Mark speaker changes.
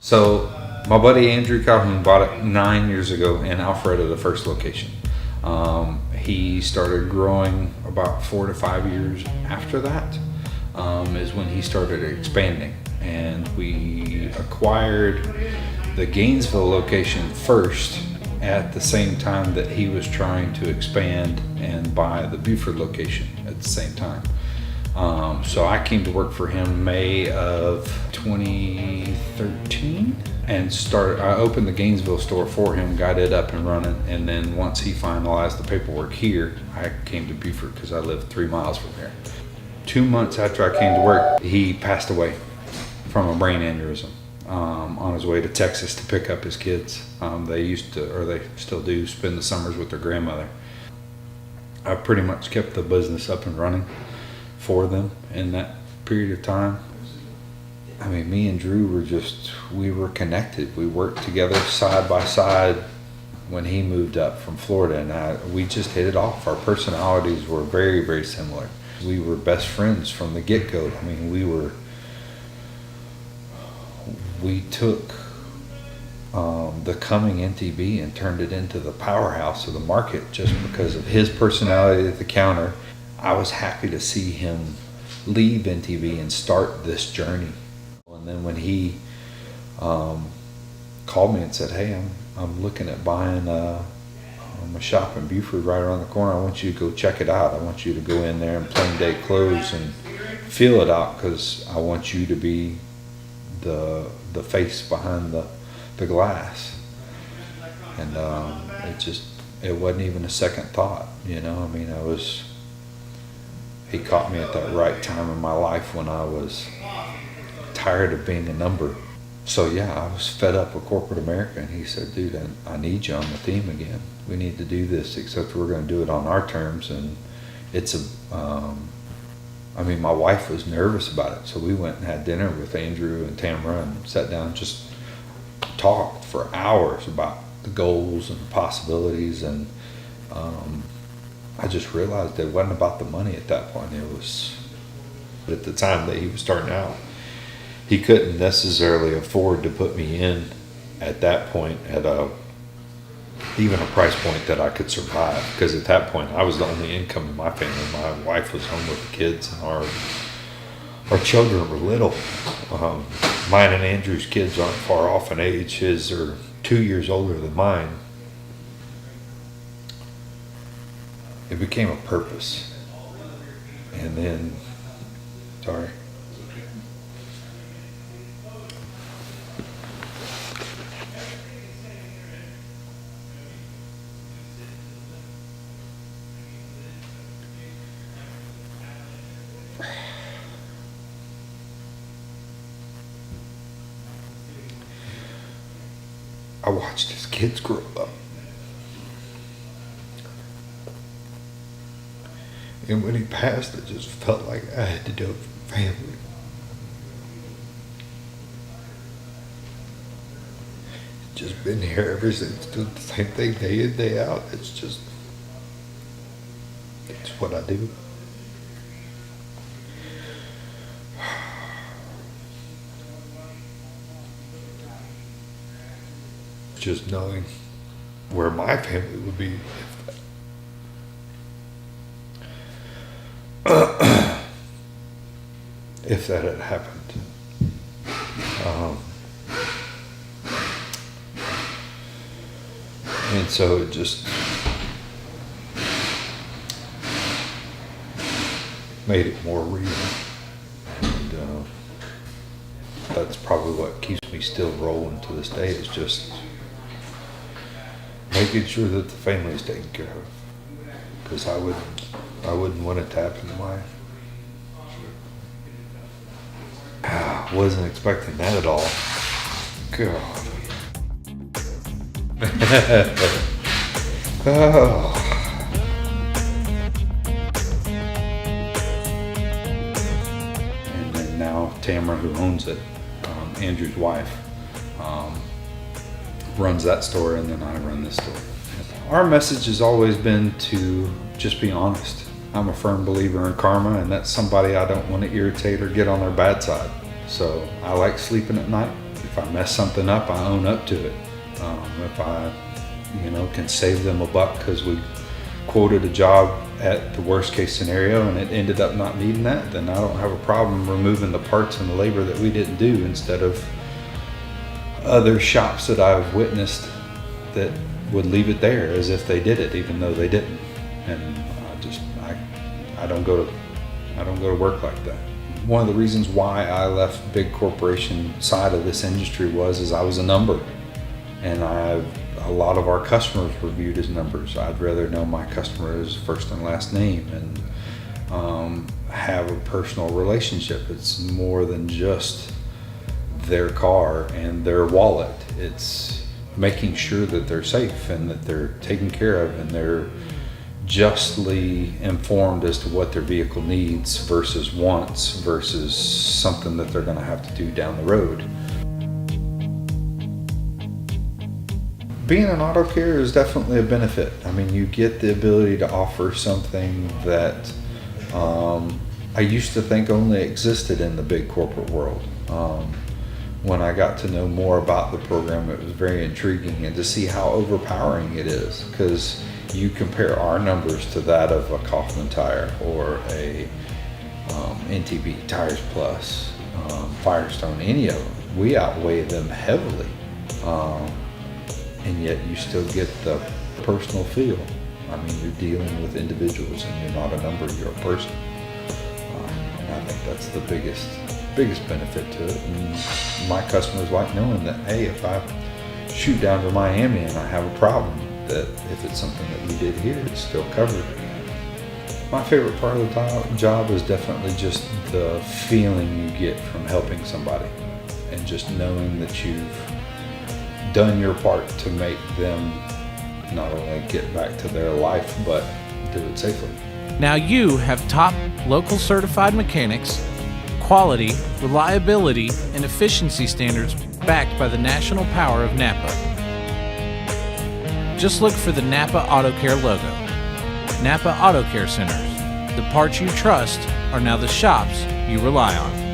Speaker 1: So my buddy Andrew Calhoun bought it 9 years ago in Alpharetta, the first location. He started growing about 4 to 5 years after that, is when he started expanding. And we acquired the Gainesville location first at the same time that he was trying to expand and buy the Buford location at the same time. So I came to work for him May of 2013 and I opened the Gainesville store for him, got it up and running, and then once he finalized the paperwork here, I came to Buford because I lived 3 miles from here. 2 months after I came to work, he passed away from a brain aneurysm on his way to Texas to pick up his kids. They used to, or they still do, spend the summers with their grandmother. I pretty much kept the business up and running for them in that period of time. I mean, me and Drew we were connected. We worked together side by side when he moved up from Florida, and we just hit it off. Our personalities were very, very similar. We were best friends from the get-go. I mean, we took the coming NTB and turned it into the powerhouse of the market just because of his personality at the counter. I was happy to see him leave NTB and start this journey. And then when he called me and said, "Hey, I'm looking at buying a shop in Buford right around the corner. I want you to go check it out. I want you to go in there in plain day clothes and feel it out, because I want you to be the face behind the glass." And it wasn't even a second thought, you know. I mean, he caught me at that right time in my life when I was tired of being a number. So yeah, I was fed up with corporate America, and he said, "Dude, I need you on the team again. We need to do this, except we're going to do it on our terms." And my wife was nervous about it, so we went and had dinner with Andrew and Tamara and sat down and just talked for hours about the goals and the possibilities. And I just realized it wasn't about the money at that point. It was at the time that he was starting out. He couldn't necessarily afford to put me in at that point at even a price point that I could survive, because at that point I was the only income in my family. My wife was home with the kids, and our children were little. Mine and Andrew's kids aren't far off in age. His are 2 years older than mine. It became a purpose. And then, sorry. I watched his kids grow up. And when he passed, it just felt like I had to do it for family. Just been here ever since, doing the same thing day in, day out. It's what I do. Just knowing where my family would be if that had happened. And so it just made it more real. And that's probably what keeps me still rolling to this day, is just making sure that the family is taken care of, because I wouldn't want it to happen to mine. Wasn't expecting that at all. God. Oh. And then now Tamara, who owns it, Andrew's wife, runs that store, and then I run this store. Our message has always been to just be honest. I'm a firm believer in karma, and that's somebody I don't want to irritate or get on their bad side. So I like sleeping at night If I mess something up, I own up to it. If I, can save them a buck because we quoted a job at the worst case scenario and it ended up not needing that, then I don't have a problem removing the parts and the labor that we didn't do, instead of other shops that I've witnessed that would leave it there as if they did it, even though they didn't. And I don't go to work like that. One of the reasons why I left big corporation side of this industry is I was a number, and a lot of our customers were viewed as numbers. I'd rather know my customer's first and last name and have a personal relationship. It's more than just their car and their wallet. It's making sure that they're safe and that they're taken care of and they're justly informed as to what their vehicle needs versus wants versus something that they're going to have to do down the road. Being an auto care is definitely a benefit. I mean, you get the ability to offer something that I used to think only existed in the big corporate world. When I got to know more about the program, it was very intriguing, and to see how overpowering it is, because you compare our numbers to that of a Kaufman Tire or a NTB, Tires Plus, Firestone, any of them. We outweigh them heavily, and yet you still get the personal feel. I mean, you're dealing with individuals and you're not a number, you're a person. And I think that's the biggest benefit to it. And my customers like knowing that, hey, if I shoot down to Miami and I have a problem, that if it's something that we did here, it's still covered. My favorite part of the job is definitely just the feeling you get from helping somebody, and just knowing that you've done your part to make them not only get back to their life, but do it safely.
Speaker 2: Now you have top local certified mechanics, quality, reliability, and efficiency standards backed by the national power of NAPA. Just look for the NAPA AutoCare logo. NAPA AutoCare Centers. The parts you trust are now the shops you rely on.